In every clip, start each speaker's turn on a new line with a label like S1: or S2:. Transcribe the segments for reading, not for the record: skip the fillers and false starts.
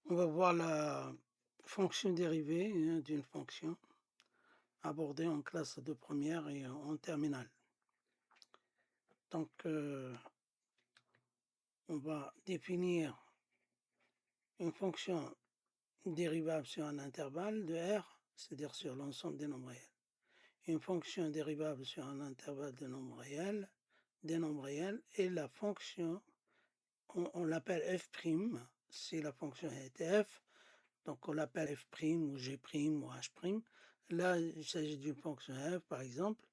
S1: On va voir la fonction dérivée d'une fonction abordée en classe de première et en terminale. Donc, on va définir une fonction dérivable sur un intervalle de R, c'est-à-dire sur l'ensemble des nombres réels. Une fonction dérivable sur un intervalle de nombres réels, des nombres réels, et la fonction, on l'appelle f', si la fonction est f, donc on l'appelle f' ou g' ou h'. Là, il s'agit d'une fonction f, par exemple.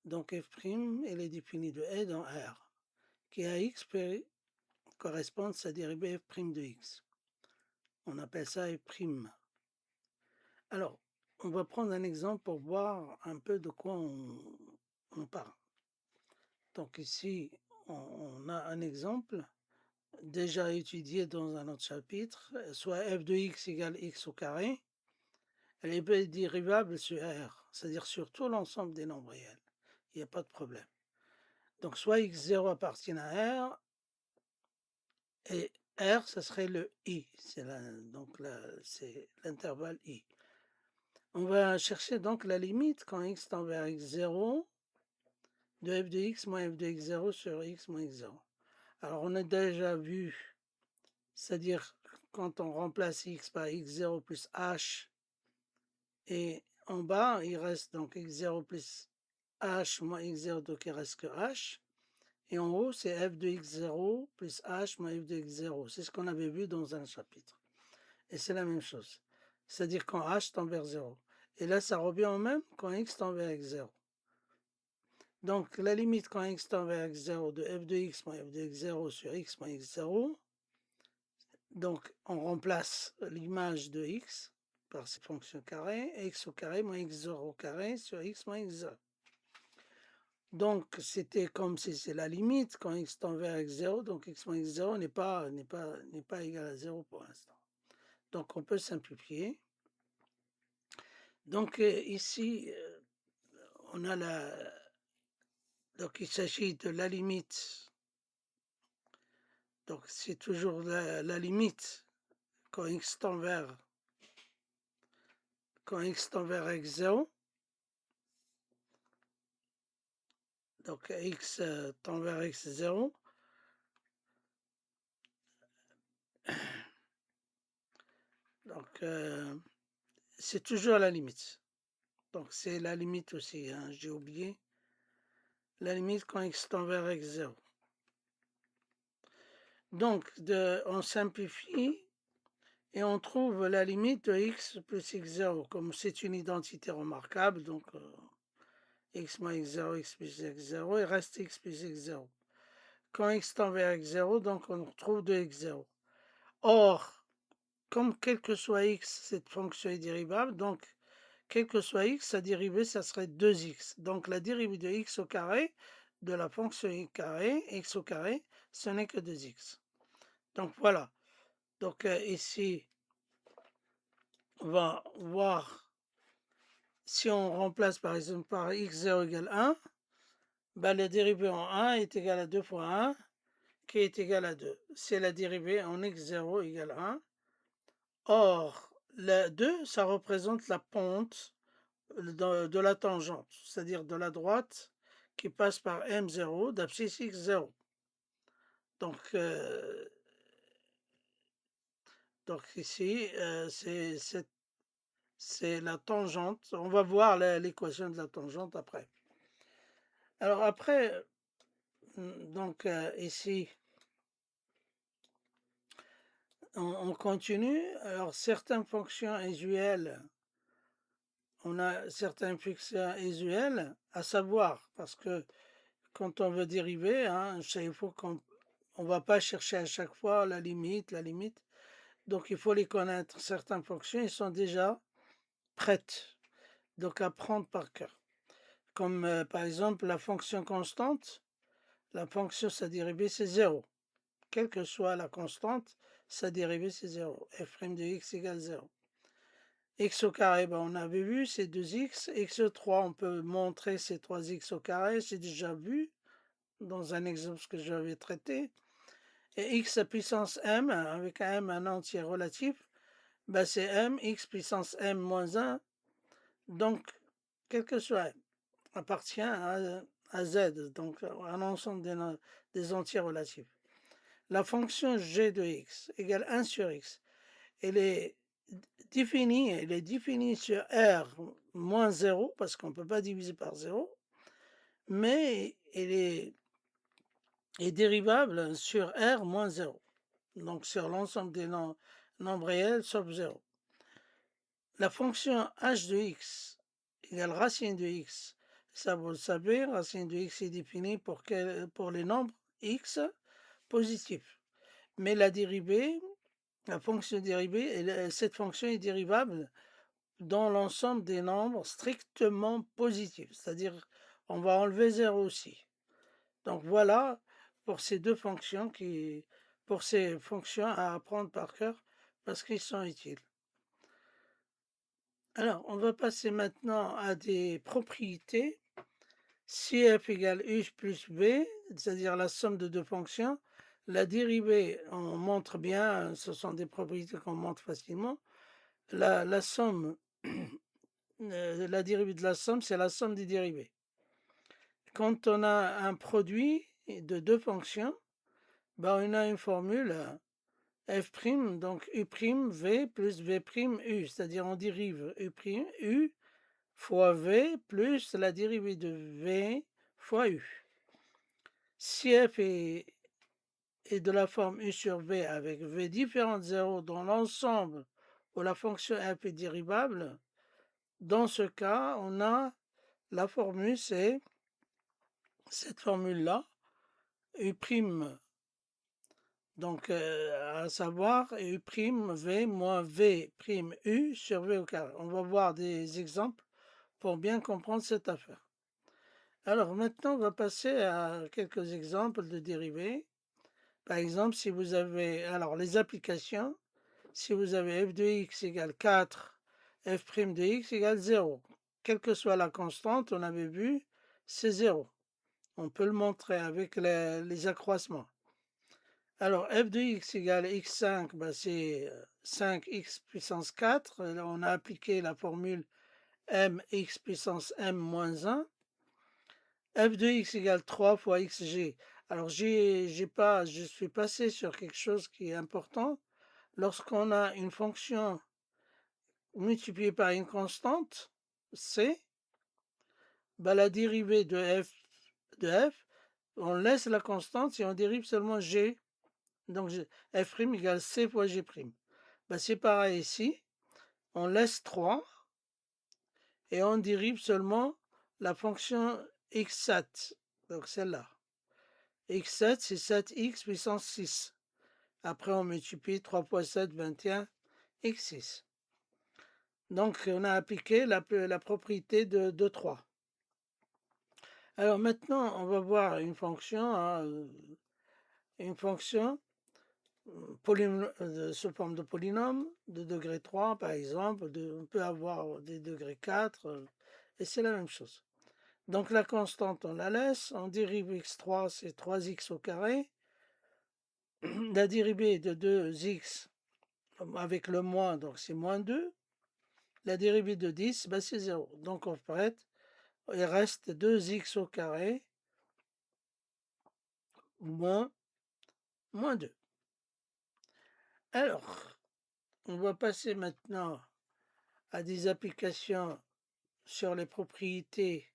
S1: Donc f', elle est définie de e dans R, qui à x peut correspondre à sa dérivée f' de x. On appelle ça f'. Alors, on va prendre un exemple pour voir un peu de quoi on parle. Donc ici, on a un exemple déjà étudié dans un autre chapitre, soit f de x égale x au carré. Elle est dérivable sur R, c'est-à-dire sur tout l'ensemble des nombres réels. Il n'y a pas de problème. Donc soit x0 appartient à R, et R, ce serait le I, donc c'est l'intervalle I. On va chercher donc la limite quand x tend vers x0 de f de x moins f de x0 sur x moins x0. Alors on a déjà vu, c'est-à-dire quand on remplace x par x0 plus h, et en bas il reste donc x0 plus h moins x0, donc il reste que h. Et en haut, c'est f de x0 plus h moins f de x0. C'est ce qu'on avait vu dans un chapitre. Et c'est la même chose. C'est-à-dire quand h tend vers 0. Et là, ça revient au même quand x tend vers x0. Donc, la limite quand x tend vers x0 de f de x moins f de x0 sur x moins x0. Donc, on remplace l'image de x par cette fonction carré, x au carré moins x0 au carré sur x moins x0. Donc, c'était comme si c'est la limite quand x tend vers x0, donc x moins x0 n'est pas égal à 0 pour l'instant. Donc, on peut simplifier. Donc, ici, on a donc, il s'agit de la limite. Donc, c'est toujours la limite quand x tend vers x0. Donc, x tend vers x0. Donc, c'est toujours la limite. Donc, c'est la limite aussi, hein, j'ai oublié. La limite quand x tend vers x0. Donc, on simplifie et on trouve la limite de x plus x0. Comme c'est une identité remarquable, donc x moins x0, x plus x0, il reste x plus x0. Quand x tend vers x0, donc on retrouve 2x0. Or, comme quel que soit x, cette fonction est dérivable, donc quel que soit x, sa dérivée, ça serait 2x. Donc la dérivée de x au carré de la fonction x au carré, ce n'est que 2x. Donc voilà. Donc ici, on va voir si on remplace par exemple par x0 égale 1, ben, la dérivée en 1 est égale à 2 fois 1, qui est égal à 2. C'est la dérivée en x0 égale 1. Or, la 2, ça représente la pente de la tangente, c'est-à-dire de la droite qui passe par M0 d'abscisse X0. Donc ici, c'est la tangente. On va voir l'équation de la tangente après. Alors après, donc ici, on continue. Alors certaines fonctions usuelles, on a certaines fonctions usuelles à savoir, parce que quand on veut dériver, hein, il faut qu'on ne va pas chercher à chaque fois la limite. Donc il faut les connaître. Certaines fonctions, elles sont déjà prêtes, donc à prendre par cœur. Comme par exemple la fonction constante, la fonction, sa dérivée, c'est 0. Quelle que soit la constante, sa dérivée, c'est 0. f' de x égale 0. X au carré, ben, on avait vu, c'est 2x. X3, on peut montrer c'est 3x au carré, c'est déjà vu dans un exemple que j'avais traité. Et x puissance m, avec un m un entier relatif, ben c'est m, x puissance m moins 1, donc quel que soit m, appartient à z, donc à l'ensemble des entiers relatifs. La fonction g de x égale 1 sur x, elle est définie sur r moins 0, parce qu'on ne peut pas diviser par 0, mais elle est dérivable sur r moins 0, donc sur l'ensemble des nombres réels sauf 0. La fonction h de x égale racine de x. Ça, vous le savez, racine de x est définie pour les nombres x positifs. Mais la dérivée, la fonction dérivée, cette fonction est dérivable dans l'ensemble des nombres strictement positifs. C'est-à-dire, on va enlever 0 aussi. Donc voilà pour ces deux fonctions pour ces fonctions à apprendre par cœur parce qu'ils sont utiles. Alors, on va passer maintenant à des propriétés. Si f égale u plus b, c'est-à-dire la somme de deux fonctions, la dérivée, on montre bien, ce sont des propriétés qu'on montre facilement. La somme, la dérivée de la somme, c'est la somme des dérivées. Quand on a un produit de deux fonctions, ben on a une formule f', donc u' v plus v' u, c'est-à-dire on dérive u fois v plus la dérivée de v fois u. Si f est de la forme u sur v avec v différent de 0 dans l'ensemble où la fonction f est dérivable, dans ce cas, on a la formule, c'est cette formule-là, u', donc à savoir u' v moins v' u sur v au carré. On va voir des exemples pour bien comprendre cette affaire. Alors maintenant, on va passer à quelques exemples de dérivées. Par exemple, si vous avez, alors les applications, si vous avez f de x égale 4, f' de x égale 0, quelle que soit la constante, on avait vu, c'est 0. On peut le montrer avec les accroissements. Alors, f de x égale x5, ben c'est 5x puissance 4. Là, on a appliqué la formule mx puissance m moins 1. F de x égale 3 fois xg. Alors, je suis passé sur quelque chose qui est important. Lorsqu'on a une fonction multipliée par une constante, c, ben la dérivée de f, on laisse la constante et on dérive seulement g. Donc, f' égale c fois g'. Ben, c'est pareil ici. On laisse 3 et on dérive seulement la fonction xsat. Donc, celle-là. x7, c'est 7x puissance 6. Après, on multiplie 3 fois 7, 21, x6. Donc, on a appliqué la propriété de 3. Alors maintenant, on va voir une fonction sous forme de polynôme de degré 3, par exemple. On peut avoir des degrés 4, et c'est la même chose. Donc la constante, on la laisse. On dérive x3, c'est 3x au carré. La dérivée de 2x avec le moins, donc c'est moins 2. La dérivée de 10, ben c'est 0. Donc on prête, il reste 2x au carré moins 2. Alors, on va passer maintenant à des applications sur les propriétés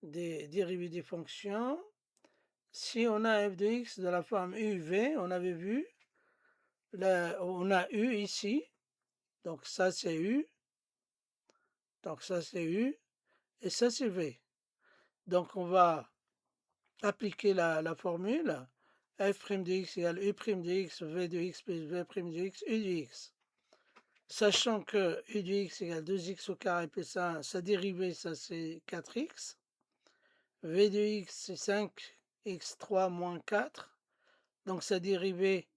S1: des dérivées des fonctions. Si on a f de x de la forme uv, on avait vu, on a u ici, donc ça c'est u, donc ça c'est u, et ça c'est v. Donc on va appliquer la formule f' de x égale u' de x, v de x plus v' de x, u de x. Sachant que u de x égale 2x au carré plus 1, sa dérivée, ça c'est 4x. V de x, c'est 5x3 moins 4. Donc sa dérivée,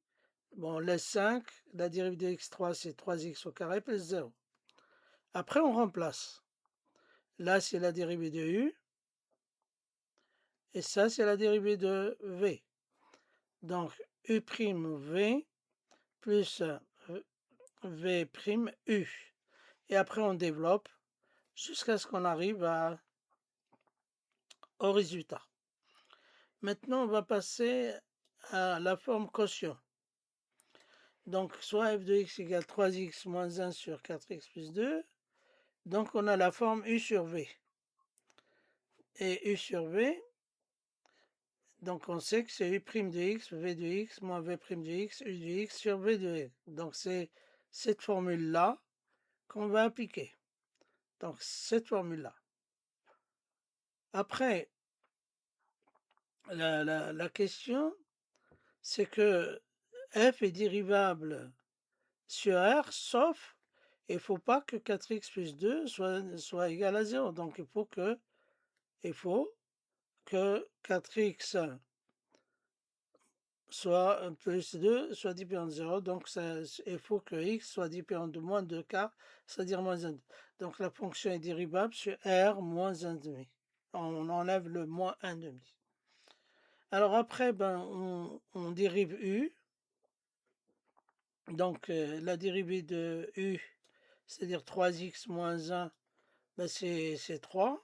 S1: bon, on laisse 5. La dérivée de x3, c'est 3x au carré plus 0. Après, on remplace. Là, c'est la dérivée de u. Et ça, c'est la dérivée de v. Donc, U'(V) plus V'(U). Et après, on développe jusqu'à ce qu'on arrive au résultat. Maintenant, on va passer à la forme quotient. Donc, soit f de x égale 3x moins 1 sur 4x plus 2. Donc, on a la forme u sur v. Et u sur v, donc on sait que c'est u' de x, v de x, moins v' de x, u de x sur v de x. Donc, c'est cette formule-là qu'on va appliquer. Donc, cette formule-là. Après, la question, c'est que f est dérivable sur R, sauf, il ne faut pas que 4x plus 2 soit égal à 0. Donc, il faut que 4x soit plus 2 soit différent de 0. Donc, il faut que x soit différent de moins 2 quarts, c'est-à-dire moins 1. Donc, la fonction est dérivable sur R moins 1,5. On enlève le moins 1,5. Alors après, on dérive u. Donc, la dérivée de u, c'est-à-dire 3x moins 1, c'est 3.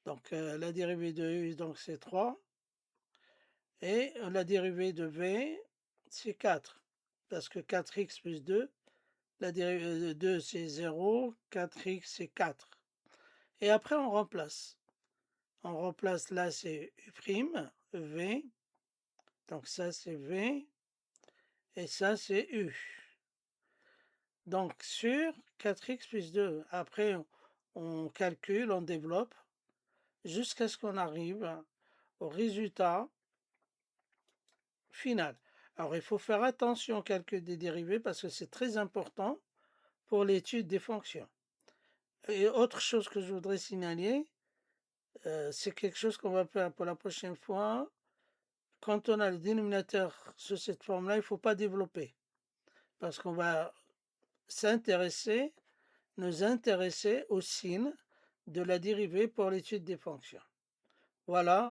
S1: Donc, la dérivée de u, donc c'est 3. Et la dérivée de v, c'est 4. Parce que 4x plus 2, la dérivée de 2, c'est 0. 4x, c'est 4. Et après, on remplace. On remplace là, c'est u', v. Donc, ça, c'est v. Et ça, c'est u. Donc, sur 4x plus 2. Après, on calcule, on développe, jusqu'à ce qu'on arrive au résultat final. Alors, il faut faire attention au calcul des dérivés parce que c'est très important pour l'étude des fonctions. Et autre chose que je voudrais signaler, c'est quelque chose qu'on va faire pour la prochaine fois. Quand on a le dénominateur sous cette forme-là, il ne faut pas développer parce qu'on va nous intéresser au signe de la dérivée pour l'étude des fonctions. Voilà.